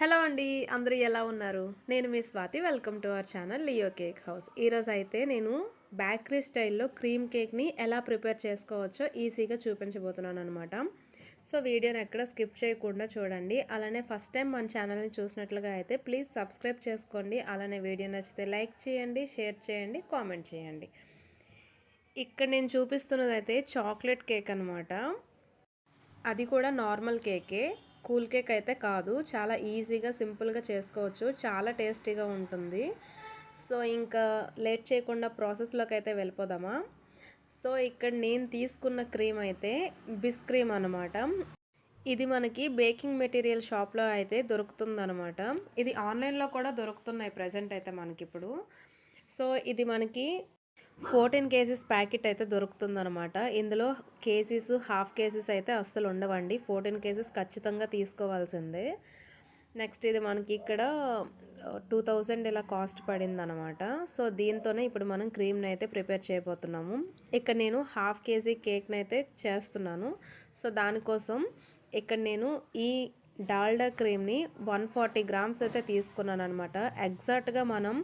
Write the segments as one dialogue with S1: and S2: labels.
S1: Hello అండి. అందరూ ఎలా ఉన్నారు? నేను మీ Swathi. Welcome to our channel Leo cake house. ఈరోజు అయితే నేను బేకరీ స్టైల్‌లో క్రీమ్ కేక్‌ని ఎలా ప్రిపేర్ చేసుకోవచ్చో ఈజీగా చూపించబోతున్నాను అనమాట. సో వీడియోని ఎక్కడ స్కిప్ చేయకుండా చూడండి. అలానే ఫస్ట్ టైం మన ఛానల్‌ని చూసినట్లుగా అయితే ప్లీజ్ సబ్స్క్రైబ్ చేసుకోండి. అలానే వీడియో నచ్చితే లైక్ చేయండి, షేర్ చేయండి, కామెంట్ చేయండి. ఇక్కడ నేను చూపిస్తున్నదైతే చాక్లెట్ కేక్ అనమాట. అది కూడా నార్మల్ కేకే. కూల్ కేక్ అయితే కాదు. చాలా ఈజీగా సింపుల్గా చేసుకోవచ్చు. చాలా టేస్టీగా ఉంటుంది. సో ఇంకా లేట్ చేయకుండా ప్రాసెస్లోకి అయితే వెళ్ళిపోదామా. సో ఇక్కడ నేను తీసుకున్న క్రీమ్ అయితే బిస్ క్రీమ్ అనమాట. ఇది మనకి బేకింగ్ మెటీరియల్ షాప్లో అయితే దొరుకుతుందనమాట. ఇది ఆన్లైన్లో కూడా దొరుకుతున్నాయి ప్రజెంట్ అయితే మనకిప్పుడు. సో ఇది మనకి 14 కేజీస్ ప్యాకెట్ అయితే దొరుకుతుందనమాట. ఇందులో కేజీస్, హాఫ్ కేజీస్ అయితే అస్సలు ఉండవండి. 14 కేజీస్ ఖచ్చితంగా తీసుకోవాల్సిందే. నెక్స్ట్ ఇది మనకి ఇక్కడ 2000 ఇలా కాస్ట్ పడిందనమాట. సో దీంతోనే ఇప్పుడు మనం క్రీమ్ని అయితే ప్రిపేర్ చేయబోతున్నాము. ఇక్కడ నేను హాఫ్ కేజీ కేక్ని అయితే చేస్తున్నాను. సో దానికోసం ఇక్కడ నేను ఈ డాల్డా క్రీమ్ని 140 గ్రామ్స్ అయితే తీసుకున్నాను అనమాట. ఎగ్జాక్ట్గా మనం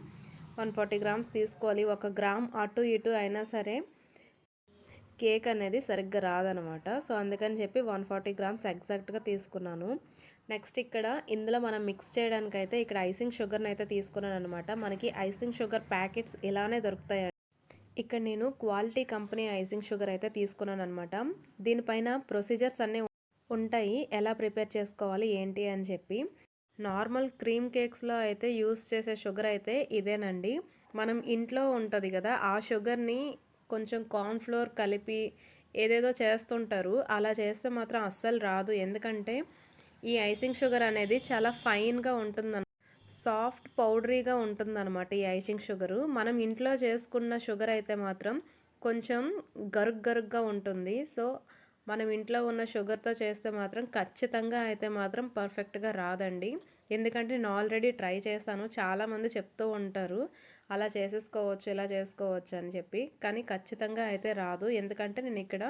S1: 140 గ్రామ్స్ తీసుకోవాలి. 1 గ్రామ్ అటు ఇటు అయినా సరే కేక్ అనేది సరిగ్గా రాదనమాట. సో అందుకని చెప్పి 140 గ్రామ్స్ ఎగ్జాక్ట్గా తీసుకున్నాను. నెక్స్ట్ ఇక్కడ ఇందులో మనం మిక్స్ చేయడానికైతే ఇక్కడ ఐసింగ్ షుగర్ని అయితే తీసుకున్నాను అనమాట. మనకి ఐసింగ్ షుగర్ ప్యాకెట్స్ ఇలానే దొరుకుతాయి. ఇక్కడ నేను క్వాలిటీ కంపెనీ ఐసింగ్ షుగర్ అయితే తీసుకున్నాను అనమాట. దీనిపైన ప్రొసీజర్స్ అన్నీ ఉంటాయి, ఎలా ప్రిపేర్ చేసుకోవాలి ఏంటి అని చెప్పి. నార్మల్ క్రీమ్ కేక్స్లో అయితే యూస్ చేసే షుగర్ అయితే ఇదేనండి. మనం ఇంట్లో ఉంటుంది కదా, ఆ షుగర్ని కొంచెం కార్న్ఫ్లోర్ కలిపి ఏదేదో చేస్తుంటారు. అలా చేస్తే మాత్రం అస్సలు రాదు. ఎందుకంటే ఈ ఐసింగ్ షుగర్ అనేది చాలా ఫైన్గా ఉంటుందన్నమాట. సాఫ్ట్ పౌడరీగా ఉంటుందన్నమాట ఈ ఐసింగ్ షుగరు. మనం ఇంట్లో చేసుకున్న షుగర్ అయితే మాత్రం కొంచెం గరుగ్గా ఉంటుంది. సో మనం ఇంట్లో ఉన్న షుగర్తో చేస్తే మాత్రం ఖచ్చితంగా అయితే మాత్రం పర్ఫెక్ట్గా రాదండి. ఎందుకంటే నేను ఆల్రెడీ ట్రై చేశాను. చాలామంది చెప్తూ ఉంటారు అలా చేసేసుకోవచ్చు, ఇలా చేసుకోవచ్చు అని చెప్పి. కానీ ఖచ్చితంగా అయితే రాదు. ఎందుకంటే నేను ఇక్కడ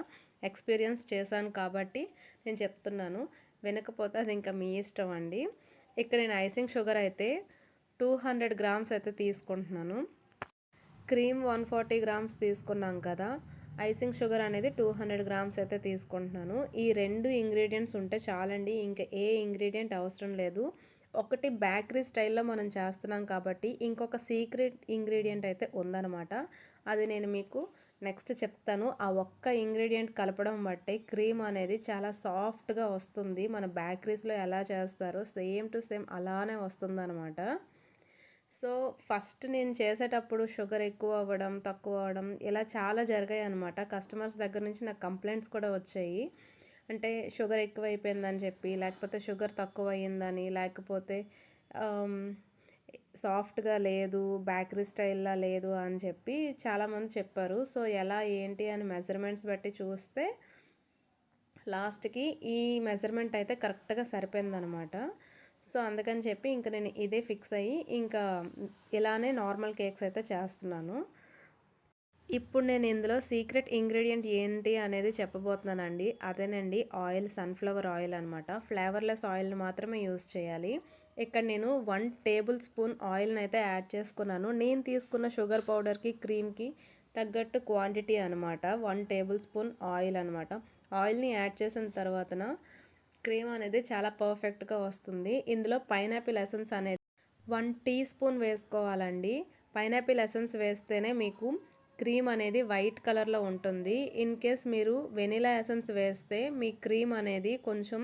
S1: ఎక్స్పీరియన్స్ చేశాను కాబట్టి నేను చెప్తున్నాను. వినకపోతే అది ఇంకా మీ ఇష్టం అండి. ఇక్కడ నేను ఐసింగ్ షుగర్ అయితే 200 గ్రామ్స్ అయితే తీసుకుంటున్నాను. క్రీమ్ 140 గ్రామ్స్ తీసుకున్నాం కదా, ఐసింగ్ షుగర్ అనేది 200 గ్రామ్స్ అయితే తీసుకుంటున్నాను. ఈ 2 ఇంగ్రీడియంట్స్ ఉంటే చాలండి. ఇంకా ఏ ఇంగ్రీడియంట్ అవసరం లేదు. ఒకటి బేకరీ స్టైల్లో మనం చేస్తున్నాం కాబట్టి ఇంకొక సీక్రెట్ ఇంగ్రీడియంట్ అయితే ఉందన్నమాట. అది నేను మీకు నెక్స్ట్ చెప్తాను. ఆ ఒక్క ఇంగ్రీడియంట్ కలపడం బట్టే క్రీమ్ అనేది చాలా సాఫ్ట్గా వస్తుంది. మన బేకరీస్లో ఎలా చేస్తారో సేమ్ టు సేమ్ అలానే వస్తుందన్నమాట. సో ఫస్ట్ నేను చేసేటప్పుడు షుగర్ ఎక్కువ అవ్వడం, తక్కువ అవ్వడం ఇలా చాలా జరిగాయి అనమాట. కస్టమర్స్ దగ్గర నుంచి నాకు కంప్లైంట్స్ కూడా వచ్చాయి. అంటే షుగర్ ఎక్కువైపోయిందని చెప్పి, లేకపోతే షుగర్ తక్కువ అయ్యిందని, లేకపోతే సాఫ్ట్గా లేదు, బేకరీ స్టైల్లా లేదు అని చెప్పి చాలామంది చెప్పారు. సో ఎలా ఏంటి అని మెజర్మెంట్స్ బట్టి చూస్తే లాస్ట్కి ఈ మెజర్మెంట్ అయితే కరెక్ట్గా సరిపోయిందనమాట. సో అందుకని చెప్పి ఇంక నేను ఇదే ఫిక్స్ అయ్యి ఇంకా ఇలానే నార్మల్ కేక్స్ అయితే చేస్తున్నాను. ఇప్పుడు నేను ఇందులో సీక్రెట్ ఇంగ్రీడియంట్ ఏంటి అనేది చెప్పబోతున్నానండి. అదేనండి ఆయిల్, సన్ఫ్లవర్ ఆయిల్ అనమాట. ఫ్లేవర్లెస్ ఆయిల్ని మాత్రమే యూజ్ చేయాలి. ఇక్కడ నేను 1 టేబుల్ స్పూన్ ఆయిల్ని అయితే యాడ్ చేసుకున్నాను. నేను తీసుకున్న షుగర్ పౌడర్కి, క్రీమ్కి తగ్గట్టు క్వాంటిటీ అనమాట. 1 టేబుల్ స్పూన్ ఆయిల్ అనమాట. ఆయిల్ని యాడ్ చేసిన తర్వాతన క్రీమ్ అనేది చాలా పర్ఫెక్ట్గా వస్తుంది. ఇందులో పైనాపిల్ ఎసెన్స్ అనేది 1 టీ స్పూన్ వేసుకోవాలండి. పైనాపిల్ ఎసెన్స్ వేస్తేనే మీకు క్రీమ్ అనేది వైట్ కలర్లో ఉంటుంది. ఇన్ కేస్ మీరు వెనిలా ఎసెన్స్ వేస్తే మీ క్రీమ్ అనేది కొంచెం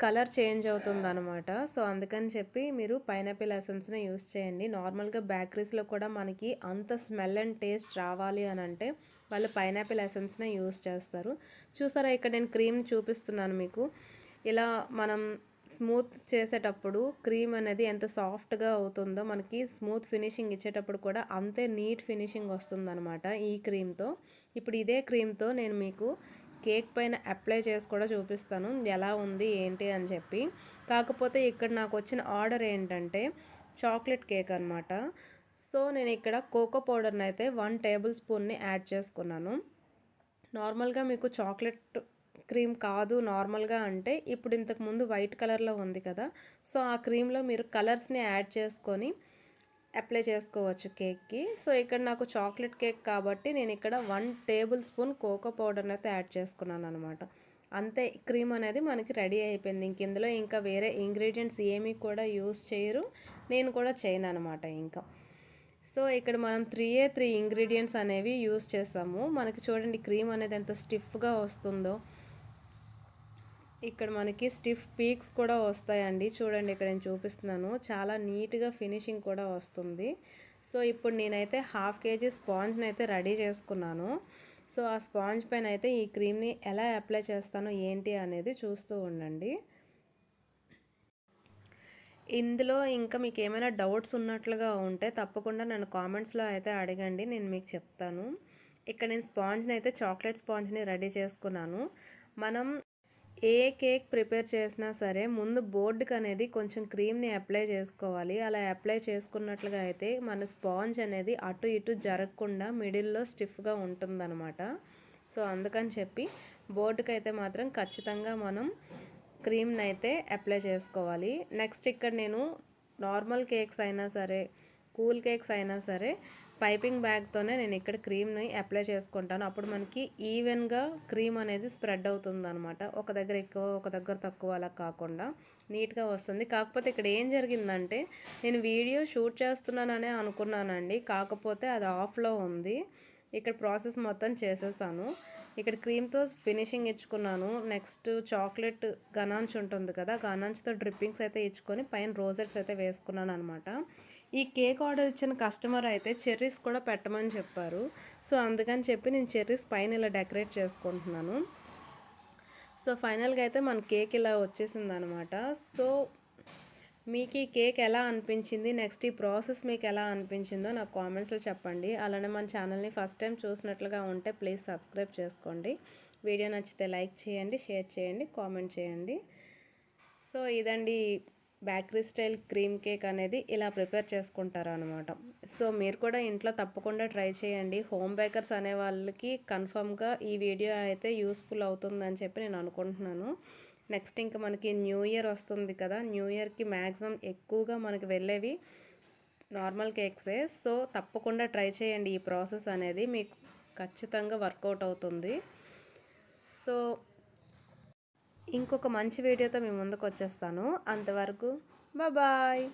S1: కలర్ చేంజ్ అవుతుంది అనమాట. సో అందుకని చెప్పి మీరు పైనాపిల్ ఎసెన్స్ని యూస్ చేయండి. నార్మల్గా బేకరీస్లో కూడా మనకి అంత స్మెల్ అండ్ టేస్ట్ రావాలి అని అంటే వాళ్ళు పైనాపిల్ ఎసెన్స్నే యూస్ చేస్తారు. చూసారా, ఇక్కడ నేను క్రీమ్ చూపిస్తున్నాను మీకు. ఇలా మనం స్మూత్ చేసేటప్పుడు క్రీమ్ అనేది ఎంత సాఫ్ట్గా అవుతుందో మనకి స్మూత్ ఫినిషింగ్ ఇచ్చేటప్పుడు కూడా అంతే నీట్ ఫినిషింగ్ వస్తుందన్నమాట ఈ క్రీమ్తో. ఇప్పుడు ఇదే క్రీమ్తో నేను మీకు కేక్ పైన అప్లై చేసి కూడా చూపిస్తాను ఎలా ఉంది ఏంటి అని చెప్పి. కాకపోతే ఇక్కడ నాకు వచ్చిన ఆర్డర్ ఏంటంటే చాక్లెట్ కేక్ అనమాట. సో నేను ఇక్కడ కోకో పౌడర్ని అయితే 1 టేబుల్ స్పూన్ని యాడ్ చేసుకున్నాను. నార్మల్గా మీకు చాక్లెట్ క్రీమ్ కాదు నార్మల్గా అంటే ఇప్పుడు ఇంతకుముందు వైట్ కలర్లో ఉంది కదా, సో ఆ క్రీమ్లో మీరు కలర్స్ని యాడ్ చేసుకొని అప్లై చేసుకోవచ్చు కేక్కి. సో ఇక్కడ నాకు చాక్లెట్ కేక్ కాబట్టి నేను ఇక్కడ 1 టేబుల్ స్పూన్ కోకో పౌడర్ని అయితే యాడ్ చేసుకున్నాను అనమాట. అంతే, క్రీమ్ అనేది మనకి రెడీ అయిపోయింది. ఇంక ఇందులో ఇంకా వేరే ఇంగ్రీడియంట్స్ ఏమీ కూడా యూస్ చేయరు, నేను కూడా చేయను అనమాట ఇంకా. సో ఇక్కడ మనం 3 ఇంగ్రీడియంట్స్ అనేవి యూస్ చేసాము. మనకి చూడండి క్రీమ్ అనేది ఎంత స్టిఫ్గా వస్తుందో. ఇక్కడ మనకి స్టిఫ్ పీక్స్ కూడా వస్తాయండి. చూడండి ఇక్కడ నేను చూపిస్తున్నాను, చాలా నీట్గా ఫినిషింగ్ కూడా వస్తుంది. సో ఇప్పుడు నేనైతే 1/2 kg స్పాంజ్ని అయితే రెడీ చేసుకున్నాను. సో ఆ స్పాంజ్ పైన అయితే ఈ క్రీమ్ని ఎలా అప్లై చేస్తానో ఏంటి అనేది చూస్తూ ఉండండి. ఇందులో ఇంకా మీకు ఏమైనా డౌట్స్ ఉన్నట్లుగా ఉంటే తప్పకుండా నన్ను కామెంట్స్లో అయితే అడగండి, నేను మీకు చెప్తాను. ఇక్కడ నేను స్పాంజ్ని అయితే చాక్లెట్ స్పాంజ్ని రెడీ చేసుకున్నాను. మనం ఏ కేక్ ప్రిపేర్ చేసినా సరే ముందు బోర్డుకి అనేది కొంచెం క్రీమ్ని అప్లై చేసుకోవాలి. అలా అప్లై చేసుకున్నట్లుగా అయితే మన స్పాంజ్ అనేది అటు ఇటు జరగకుండా మిడిల్లో స్టిఫ్గా ఉంటుందన్నమాట. సో అందుకని చెప్పి బోర్డుకి అయితే మాత్రం ఖచ్చితంగా మనం క్రీమ్ని అయితే అప్లై చేసుకోవాలి. నెక్స్ట్ ఇక్కడ నేను నార్మల్ కేక్స్ అయినా సరే, కూల్ కేక్స్ అయినా సరే పైపింగ్ బ్యాగ్తోనే నేను ఇక్కడ క్రీమ్ని అప్లై చేసుకుంటాను. అప్పుడు మనకి ఈవెన్గా క్రీమ్ అనేది స్ప్రెడ్ అవుతుంది అనమాట. ఒక దగ్గర ఎక్కువ ఒక దగ్గర తక్కువ అలా కాకుండా నీట్గా వస్తుంది. కాకపోతే ఇక్కడ ఏం జరిగిందంటే నేను వీడియో షూట్ చేస్తున్నాననే అనుకున్నానండి, కాకపోతే అది ఆఫ్లో ఉంది. ఇక్కడ ప్రాసెస్ మొత్తం చేసేసాను. ఇక్కడ క్రీమ్తో ఫినిషింగ్ ఇచ్చుకున్నాను. నెక్స్ట్ చాక్లెట్ గనాంచ్ ఉంటుంది కదా, గనాంచ్తో డ్రిప్పింగ్స్ అయితే ఇచ్చుకొని పైన రోజెట్స్ అయితే వేసుకున్నాను అనమాట. ఈ కేక్ ఆర్డర్ ఇచ్చిన కస్టమర్ అయితే చెర్రీస్ కూడా పెట్టమని చెప్పారు. సో అందుకని చెప్పి నేను చెర్రీస్ పైన ఇలా డెకరేట్ చేసుకుంటున్నాను. సో ఫైనల్గా అయితే మన కేక్ ఇలా వచ్చేసింది అనమాట. సో మీకు ఈ కేక్ ఎలా అనిపించింది, నెక్స్ట్ ఈ ప్రాసెస్ మీకు ఎలా అనిపించిందో నాకు కామెంట్స్లో చెప్పండి. అలానే మన ఛానల్ని ఫస్ట్ టైం చూసినట్లుగా ఉంటే ప్లీజ్ సబ్స్క్రైబ్ చేసుకోండి. వీడియో నచ్చితే లైక్ చేయండి, షేర్ చేయండి, కామెంట్ చేయండి. సో ఇదండి బేకరీ స్టైల్ క్రీమ్ కేక్ అనేది ఇలా ప్రిపేర్ చేసుకుంటారు అనమాట. సో మీరు కూడా ఇంట్లో తప్పకుండా ట్రై చేయండి. హోమ్ బేకర్స్ అనే వాళ్ళకి కన్ఫర్మ్గా ఈ వీడియో అయితే యూస్ఫుల్ అవుతుందని చెప్పి నేను అనుకుంటున్నాను. నెక్స్ట్ ఇంకా మనకి న్యూ ఇయర్ వస్తుంది కదా, న్యూ ఇయర్కి మ్యాక్సిమం ఎక్కువగా మనకి వెళ్ళేవి నార్మల్ కేక్సే. సో తప్పకుండా ట్రై చేయండి, ఈ ప్రాసెస్ అనేది మీకు ఖచ్చితంగా వర్కౌట్ అవుతుంది. సో ఇంకొక మంచి వీడియోతో మీ ముందుకు వచ్చేస్తాను. అంతవరకు బాయ్.